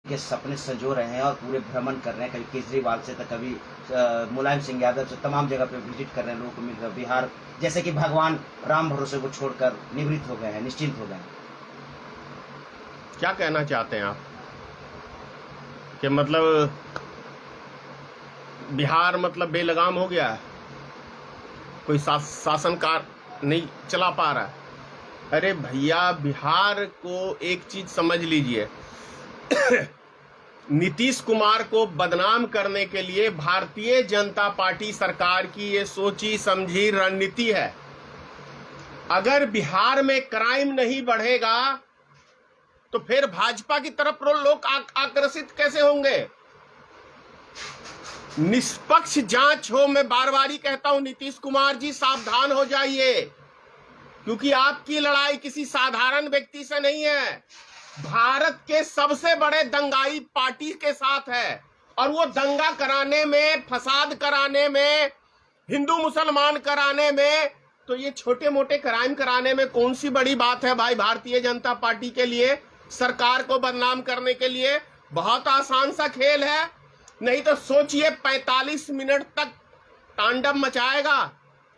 के सपने संजो रहे हैं और पूरे भ्रमण कर रहे हैं, कभी केजरीवाल से तो कभी मुलायम सिंह यादव से, तमाम जगह पे विजिट कर रहे हैं, लोगों को मिल रहा है। बिहार जैसे कि भगवान राम भरोसे को छोड़कर निवृत्त हो गए हैं, निश्चिंत हो गए हैं। क्या कहना चाहते हैं आप कि मतलब बिहार मतलब बेलगाम हो गया है, कोई शासनकार नहीं चला पा रहा है? अरे भैया, बिहार को एक चीज समझ लीजिए, नीतीश कुमार को बदनाम करने के लिए भारतीय जनता पार्टी सरकार की ये सोची समझी रणनीति है। अगर बिहार में क्राइम नहीं बढ़ेगा तो फिर भाजपा की तरफ लोग आकर्षित कैसे होंगे? निष्पक्ष जांच हो। मैं बार बार ही कहता हूं, नीतीश कुमार जी सावधान हो जाइए, क्योंकि आपकी लड़ाई किसी साधारण व्यक्ति से नहीं है, भारत के सबसे बड़े दंगाई पार्टी के साथ है। और वो दंगा कराने में, फसाद कराने में, हिंदू मुसलमान कराने में, तो ये छोटे मोटे क्राइम कराने में कौन सी बड़ी बात है भाई? भारतीय जनता पार्टी के लिए सरकार को बदनाम करने के लिए बहुत आसान सा खेल है। नहीं तो सोचिए, 45 मिनट तक तांडव मचाएगा,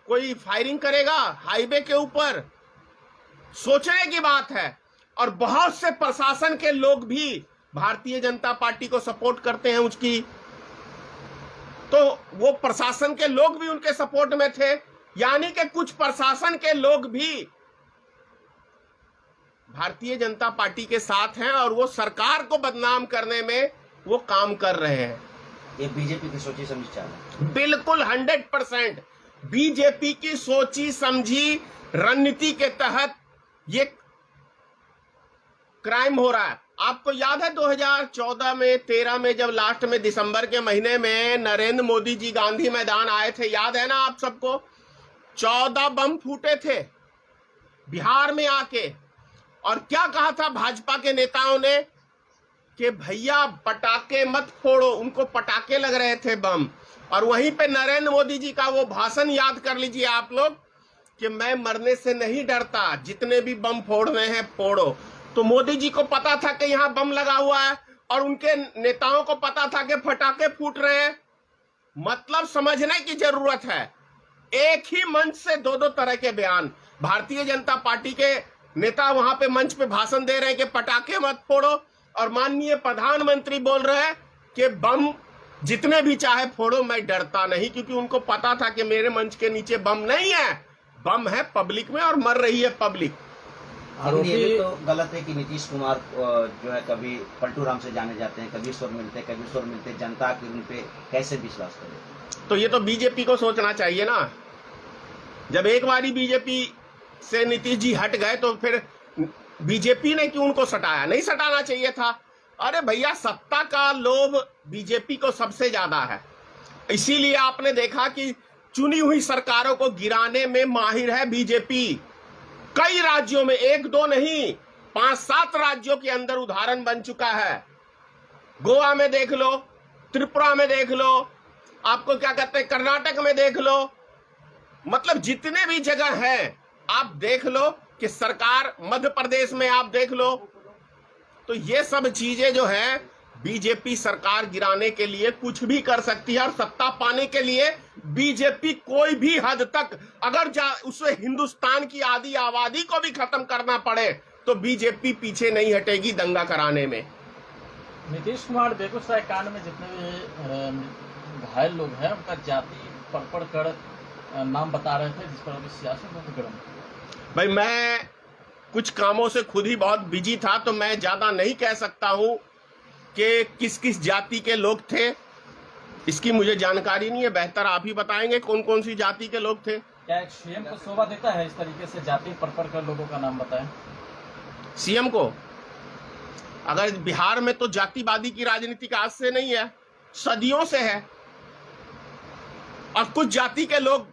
कोई फायरिंग करेगा हाईवे के ऊपर, सोचने की बात है। और बहुत से प्रशासन के लोग भी भारतीय जनता पार्टी को सपोर्ट करते हैं उसकी, तो वो प्रशासन के लोग भी उनके सपोर्ट में थे, यानी कि कुछ प्रशासन के लोग भी भारतीय जनता पार्टी के साथ हैं और वो सरकार को बदनाम करने में वो काम कर रहे हैं। ये बीजेपी की सोची समझी चाल है। बिल्कुल 100% बीजेपी की सोची समझी रणनीति के तहत ये क्राइम हो रहा है। आपको याद है 2014 में 13 में जब लास्ट में दिसंबर के महीने में नरेंद्र मोदी जी गांधी मैदान आए थे, याद है ना आप सबको? 14 बम फूटे थे बिहार में आके, और क्या कहा था भाजपा के नेताओं ने कि भैया पटाखे मत फोड़ो, उनको पटाखे लग रहे थे बम। और वहीं पे नरेंद्र मोदी जी का वो भाषण याद कर लीजिए आप लोग कि मैं मरने से नहीं डरता, जितने भी बम फोड़ने हैं फोड़ो। तो मोदी जी को पता था कि यहाँ बम लगा हुआ है और उनके नेताओं को पता था कि पटाखे फूट रहे हैं। मतलब समझने की जरूरत है। एक ही मंच से दो दो तरह के बयान। भारतीय जनता पार्टी के नेता वहां पे मंच पे भाषण दे रहे हैं कि पटाखे मत फोड़ो, और माननीय प्रधानमंत्री बोल रहे हैं कि बम जितने भी चाहे फोड़ो, मैं डरता नहीं, क्योंकि उनको पता था कि मेरे मंच के नीचे बम नहीं है, बम है पब्लिक में और मर रही है पब्लिक। ये भी तो गलत है कि नीतीश कुमार जो है कभी पलटू राम से जाने जाते हैं, कभी ईश्वर मिलते हैं, कभी ईश्वर मिलते हैं, जनता की उन पे कैसे विश्वास करे? तो ये तो बीजेपी को सोचना चाहिए ना। जब एक बारी बीजेपी से नीतीश जी हट गए तो फिर बीजेपी ने क्यों उनको सटाया? नहीं सटाना चाहिए था। अरे भैया, सत्ता का लोभ बीजेपी को सबसे ज्यादा है, इसीलिए आपने देखा कि चुनी हुई सरकारों को गिराने में माहिर है बीजेपी। कई राज्यों में, एक दो नहीं, 5-7 राज्यों के अंदर उदाहरण बन चुका है। गोवा में देख लो, त्रिपुरा में देख लो, आपको क्या कहते हैं, कर्नाटक में देख लो, मतलब जितने भी जगह हैं आप देख लो कि सरकार, मध्य प्रदेश में आप देख लो। तो ये सब चीजें जो है बीजेपी सरकार गिराने के लिए कुछ भी कर सकती है, और सत्ता पाने के लिए बीजेपी कोई भी हद तक, अगर उसमें हिंदुस्तान की आधी आबादी को भी खत्म करना पड़े तो बीजेपी पीछे नहीं हटेगी दंगा कराने में। नीतीश कुमार बेगूसराय कांड में जितने भी घायल लोग हैं उनका जाति पढ़ कर नाम बता रहे थे, जिस पर अभी सियासत में गर्म। भाई, मैं कुछ कामों से खुद ही बहुत बिजी था, तो मैं ज्यादा नहीं कह सकता हूं कि किस किस जाति के लोग थे, इसकी मुझे जानकारी नहीं है। बेहतर आप ही बताएंगे कौन कौन सी जाति के लोग थे। क्या एक सीएम को शोभा देता है इस तरीके से जाति पढ़ कर लोगों का नाम बताएं? सीएम को, अगर बिहार में तो जातिवादी की राजनीति का आज से नहीं है, सदियों से है। और कुछ जाति के लोग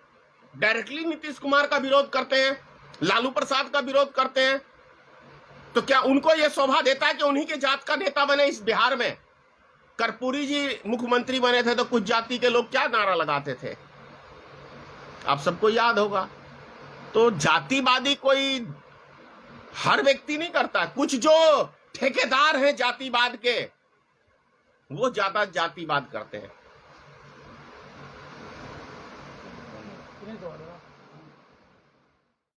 डायरेक्टली नीतीश कुमार का विरोध करते हैं, लालू प्रसाद का विरोध करते हैं, तो क्या उनको यह शोभा देता है कि उन्हीं के जात का नेता बने? इस बिहार में कर्पूरी जी मुख्यमंत्री बने थे तो कुछ जाति के लोग क्या नारा लगाते थे, आप सबको याद होगा। तो जातिवादी कोई हर व्यक्ति नहीं करता, कुछ जो ठेकेदार हैं जातिवाद के, वो ज्यादा जातिवाद करते हैं।